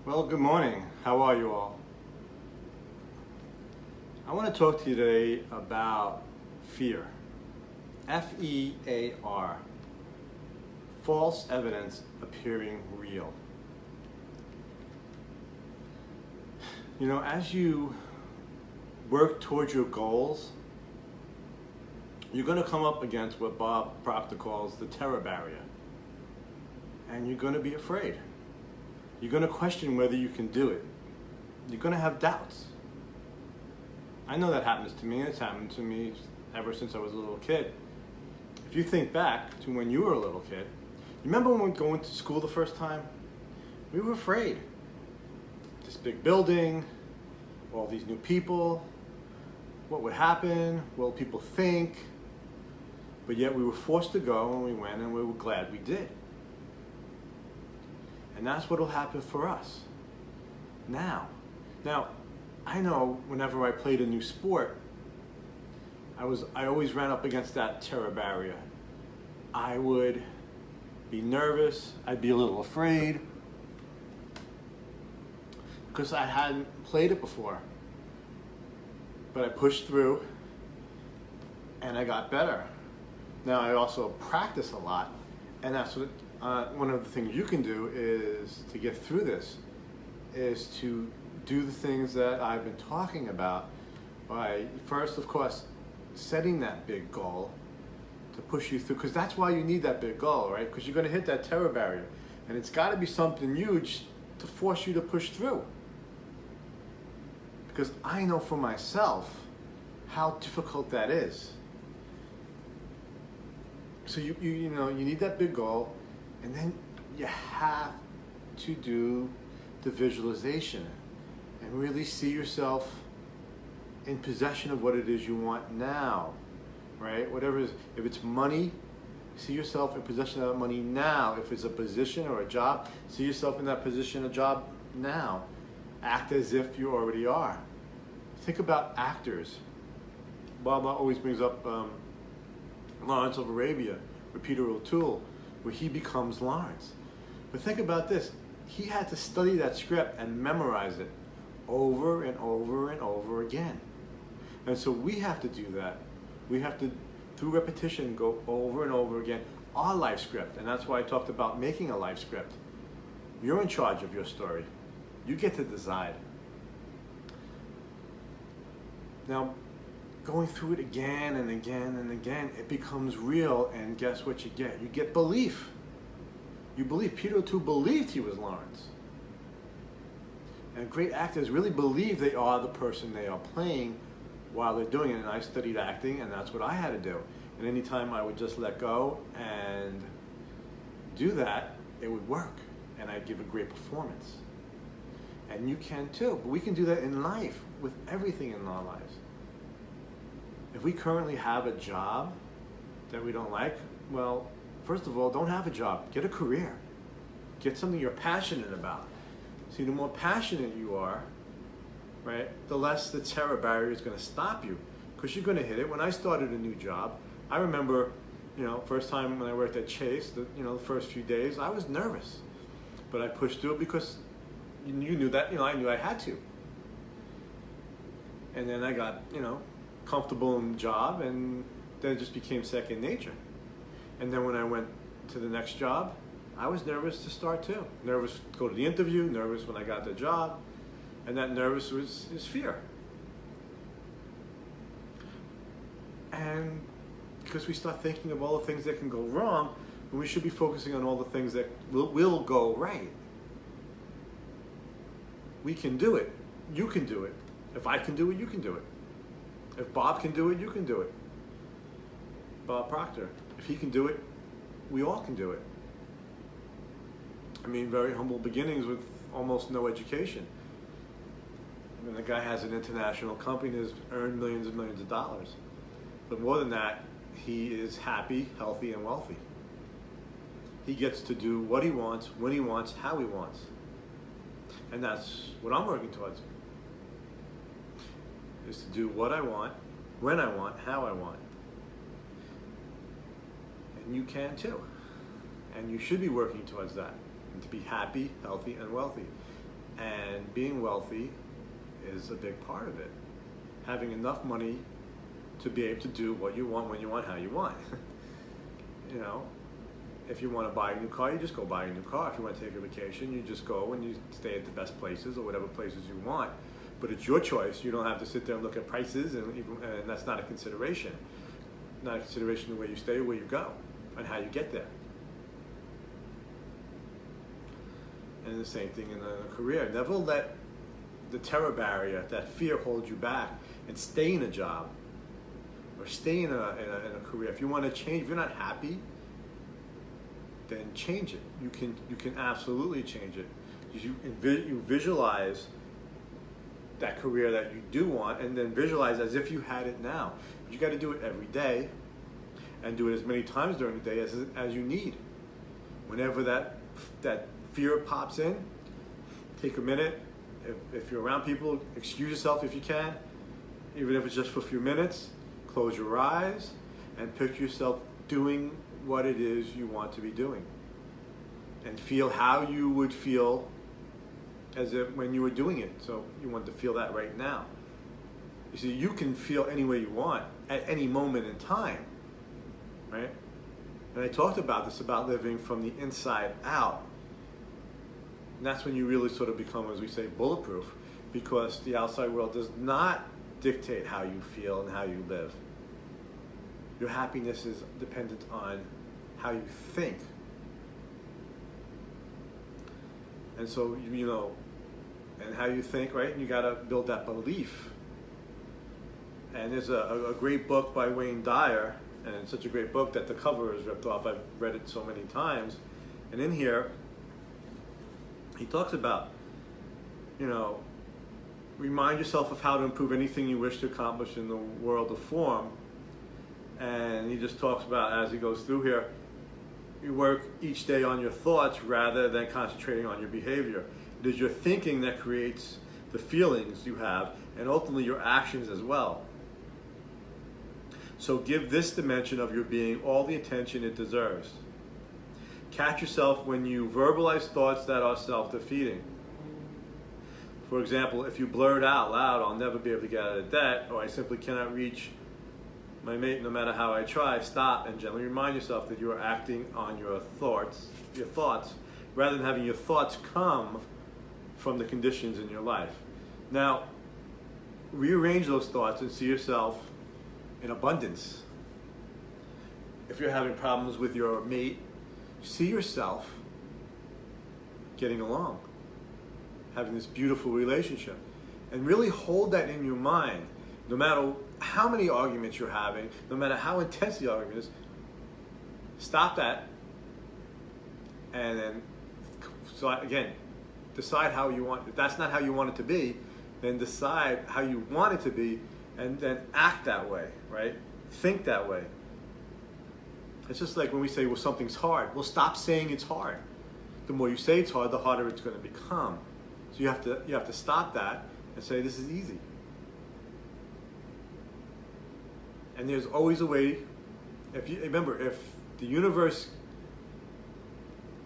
Well, good morning. How are you all? I want to talk to you today about fear. F-E-A-R. False evidence appearing real. You know, as you work towards your goals, you're going to come up against what Bob Proctor calls the terror barrier. And you're going to be afraid. You're going to question whether you can do it. You're going to have doubts. I know that happens to me, and it's happened to me ever since I was a little kid. If you think back to when you were a little kid, you remember when we were going to school the first time? We were afraid. This big building, all these new people, what would happen, what would people think? But yet we were forced to go, and we went, and we were glad we did. And that's what will happen for us now. Now, I know whenever I played a new sport, I always ran up against that terror barrier. I would be nervous, I'd be a little afraid, because I hadn't played it before. But I pushed through, and I got better. Now I also practice a lot, and that's what one of the things you can do is to get through this, is to do the things that I've been talking about by first, of course, setting that big goal to push you through, because that's why you need that big goal, right? Because you're going to hit that terror barrier, and it's got to be something huge to force you to push through. Because I know for myself how difficult that is. So you need that big goal, and then you have to do the visualization and really see yourself in possession of what it is you want now, right? Whatever it is, if it's money, see yourself in possession of that money now. If it's a position or a job, see yourself in that position or job now. Act as if you already are. Think about actors. Bob always brings up Lawrence of Arabia with Peter O'Toole, where he becomes Lawrence. But think about this. He had to study that script and memorize it over and over and over again. And so we have to do that. We have to, through repetition, go over and over again our life script. And that's why I talked about making a life script. You're in charge of your story. You get to decide. Now, going through it again and again and again, it becomes real, and guess what you get? You get belief. You believe. Peter O'Toole believed he was Lawrence. And great actors really believe they are the person they are playing while they're doing it. And I studied acting, and that's what I had to do. And anytime I would just let go and do that, it would work, and I'd give a great performance. And you can too. But we can do that in life, with everything in our lives. If we currently have a job that we don't like, well, first of all, don't have a job. Get a career. Get something you're passionate about. See, the more passionate you are, right, the less the terror barrier is going to stop you, because you're going to hit it. When I started a new job, I remember, first time when I worked at Chase, the first few days, I was nervous. But I pushed through it because you knew that, I knew I had to. And then I got, comfortable in the job, and then it just became second nature. And then when I went to the next job, I was nervous to start too. Nervous to go to the interview, nervous when I got the job, and that nervous is fear. And because we start thinking of all the things that can go wrong, when we should be focusing on all the things that will go right. We can do it. You can do it. If I can do it, you can do it. If Bob can do it, you can do it. Bob Proctor. If he can do it, we all can do it. I mean, very humble beginnings with almost no education. I mean, the guy has an international company that's earned millions and millions of dollars. But more than that, he is happy, healthy, and wealthy. He gets to do what he wants, when he wants, how he wants. And that's what I'm working towards. Is to do what I want, when I want, how I want. And you can too. And you should be working towards that. And to be happy, healthy, and wealthy. And being wealthy is a big part of it. Having enough money to be able to do what you want, when you want, how you want. You know, if you want to buy a new car, you just go buy a new car. If you want to take a vacation, you just go and you stay at the best places or whatever places you want. But it's your choice. You don't have to sit there and look at prices, and that's not a consideration. Not a consideration the way you stay or where you go and how you get there. And the same thing in a career. Never let the terror barrier, that fear, hold you back and stay in a job or stay in a career. If you want to change, if you're not happy, then change it. You can absolutely change it. You visualize that career that you do want, and then visualize as if you had it now. But you got to do it every day, and do it as many times during the day as you need. Whenever that fear pops in, take a minute. If you're around people, excuse yourself if you can, even if it's just for a few minutes. Close your eyes and picture yourself doing what it is you want to be doing, and feel how you would feel as if when you were doing it. So you want to feel that right now. You see, you can feel any way you want at any moment in time, right? And I talked about this, about living from the inside out. And that's when you really sort of become, as we say, bulletproof, because the outside world does not dictate how you feel and how you live. Your happiness is dependent on how you think. And so, you know, and how you think, right? You got to build that belief. And there's a great book by Wayne Dyer, and it's such a great book that the cover is ripped off. I've read it so many times. And in here, he talks about, you know, remind yourself of how to improve anything you wish to accomplish in the world of form. And he just talks about, as he goes through here, you work each day on your thoughts rather than concentrating on your behavior. It is your thinking that creates the feelings you have, and ultimately your actions as well. So give this dimension of your being all the attention it deserves. Catch yourself when you verbalize thoughts that are self-defeating. For example, if you blurt out loud, "I'll never be able to get out of debt," or "I simply cannot reach my mate no matter how I try," stop and gently remind yourself that you are acting on your thoughts, rather than having your thoughts come from the conditions in your life. Now, rearrange those thoughts and see yourself in abundance. If you're having problems with your mate, see yourself getting along, having this beautiful relationship, and really hold that in your mind. No matter how many arguments you're having, no matter how intense the argument is, stop that, and then, so again, decide how you want. If that's not how you want it to be, then decide how you want it to be, and then act that way, right? Think that way. It's just like when we say, well, something's hard. Well, stop saying it's hard. The more you say it's hard, the harder it's going to become. So you have to stop that and say, this is easy. And there's always a way. Remember, if the universe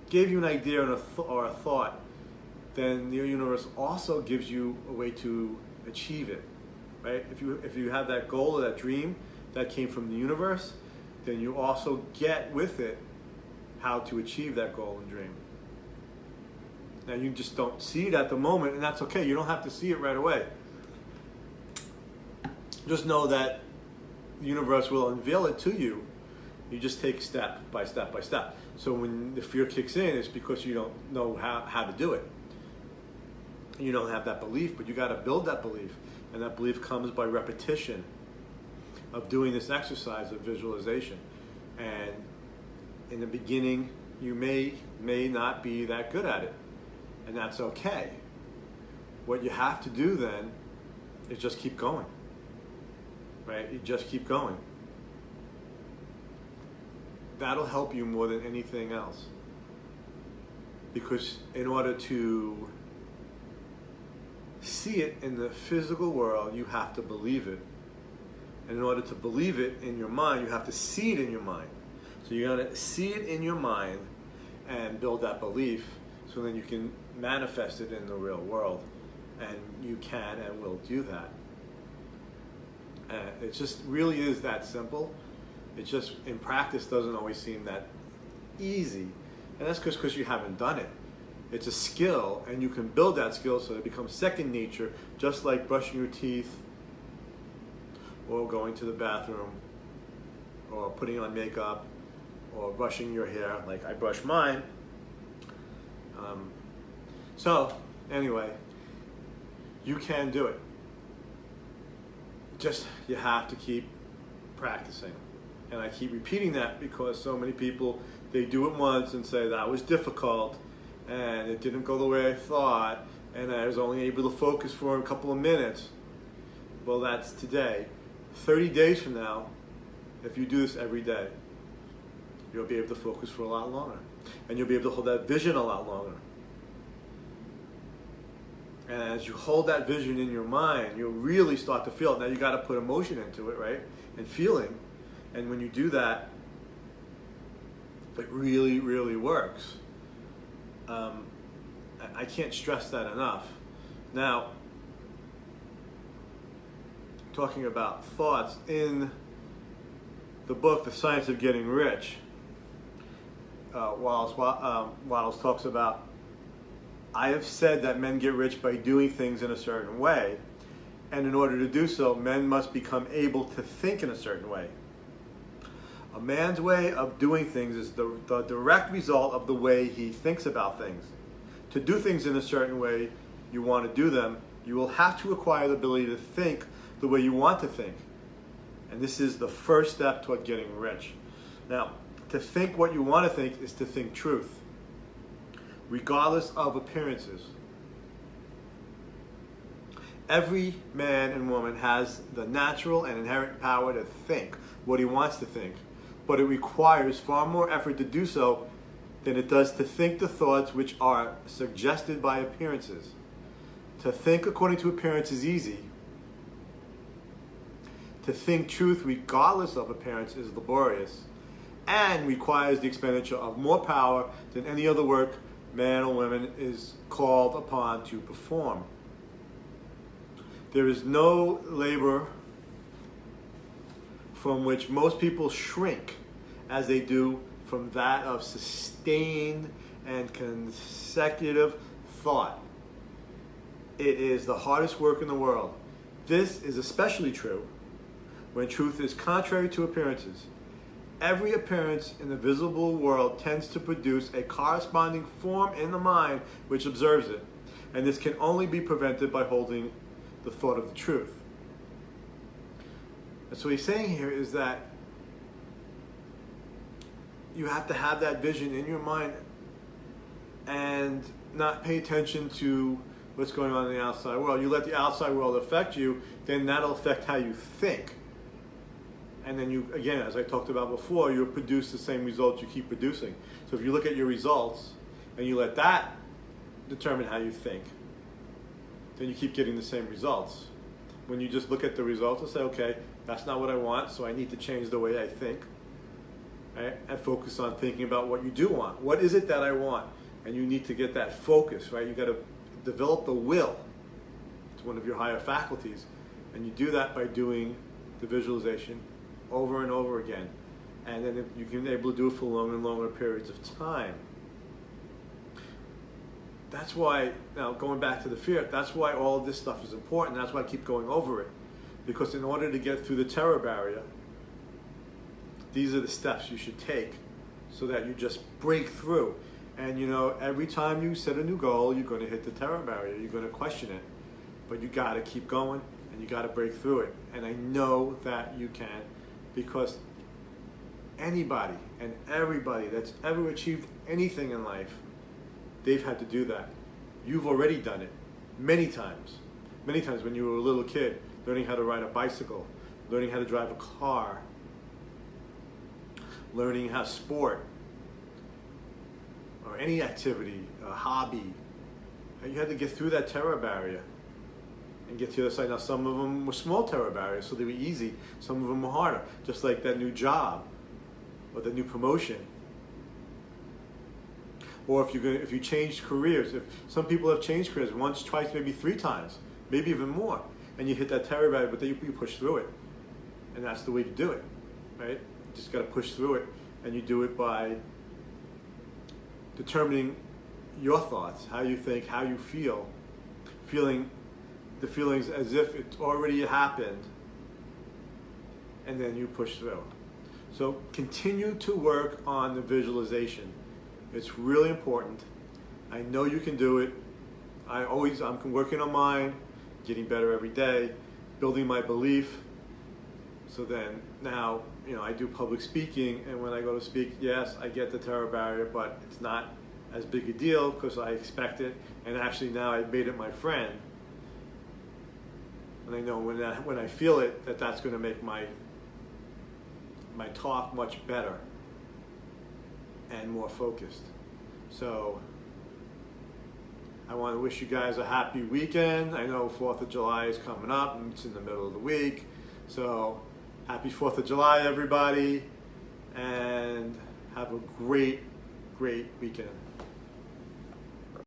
gave you an idea or a thought, then the universe also gives you a way to achieve it, right? If you have that goal or that dream that came from the universe, then you also get with it how to achieve that goal and dream. Now, you just don't see it at the moment, and that's okay. You don't have to see it right away. Just know that the universe will unveil it to you. You just take step by step by step. So when the fear kicks in, it's because you don't know how to do it. You don't have that belief, but you got to build that belief. And that belief comes by repetition of doing this exercise of visualization. And in the beginning, you may not be that good at it. And that's okay. What you have to do then is just keep going. Right? You just keep going. That'll help you more than anything else. Because in order to see it in the physical world, you have to believe it. And in order to believe it in your mind, you have to see it in your mind. So you're going to see it in your mind and build that belief so then you can manifest it in the real world. And you can and will do that. It just really is that simple. It just, in practice, doesn't always seem that easy. And that's because you haven't done it. It's a skill, and you can build that skill so it becomes second nature, just like brushing your teeth, or going to the bathroom, or putting on makeup, or brushing your hair, like I brush mine. So, anyway, you can do it. Just, you have to keep practicing. And I keep repeating that because so many people, they do it once and say that was difficult and it didn't go the way I thought and I was only able to focus for a couple of minutes. Well, that's today. 30 days from now, if you do this every day, you'll be able to focus for a lot longer. And you'll be able to hold that vision a lot longer. And as you hold that vision in your mind, you'll really start to feel it. Now you got to put emotion into it, right? And feeling. And when you do that, it really, really works. I can't stress that enough. Now, talking about thoughts, in the book, The Science of Getting Rich, Wallace talks about, I have said that men get rich by doing things in a certain way, and in order to do so, men must become able to think in a certain way. A man's way of doing things is the direct result of the way he thinks about things. To do things in a certain way you want to do them, you will have to acquire the ability to think the way you want to think. And this is the first step toward getting rich. Now, to think what you want to think is to think truth, regardless of appearances. Every man and woman has the natural and inherent power to think what he wants to think, but it requires far more effort to do so than it does to think the thoughts which are suggested by appearances. To think according to appearance is easy. To think truth regardless of appearance is laborious and requires the expenditure of more power than any other work man or woman is called upon to perform. There is no labor from which most people shrink as they do from that of sustained and consecutive thought. It is the hardest work in the world. This is especially true when truth is contrary to appearances. Every appearance in the visible world tends to produce a corresponding form in the mind which observes it, and this can only be prevented by holding the thought of the truth. And so what he's saying here is that you have to have that vision in your mind and not pay attention to what's going on in the outside world. You let the outside world affect you, then that'll affect how you think. And then you, again, as I talked about before, you'll produce the same results you keep producing. So if you look at your results and you let that determine how you think, then you keep getting the same results. When you just look at the results and say, okay, that's not what I want, so I need to change the way I think, right? And focus on thinking about what you do want. What is it that I want? And you need to get that focus, right? You got to develop the will. It's one of your higher faculties. And you do that by doing the visualization over and over again. And then you can be able to do it for longer and longer periods of time. That's why, now going back to the fear, that's why all of this stuff is important. That's why I keep going over it. Because in order to get through the terror barrier, these are the steps you should take so that you just break through. And you know, every time you set a new goal, you're going to hit the terror barrier. You're going to question it. But you got to keep going and you got to break through it. And I know that you can, because anybody and everybody that's ever achieved anything in life, they've had to do that. You've already done it many times. Many times when you were a little kid, learning how to ride a bicycle, learning how to drive a car, learning how to sport, or any activity, a hobby. You had to get through that terror barrier and get to the other side. Now, some of them were small terror barriers, so they were easy. Some of them were harder, just like that new job or the new promotion. Or if you change careers, if some people have changed careers once, twice, maybe 3 times, maybe even more, and you hit that terror barrier, but then you push through it, and that's the way to do it, right? You just got to push through it, and you do it by determining your thoughts, how you think, how you feel, feeling the feelings as if it's already happened, and then you push through. So continue to work on the visualization. It's really important. I know you can do it. I'm working on mine, getting better every day, building my belief. So then now, I do public speaking, and when I go to speak, yes, I get the terror barrier, but it's not as big a deal because I expect it, and actually now I made it my friend. And I know when I feel it, that's going to make my talk much better and more focused. So I want to wish you guys a happy weekend. I know 4th of July is coming up, and it's in the middle of the week. So happy 4th of July, everybody, and have a great, great weekend.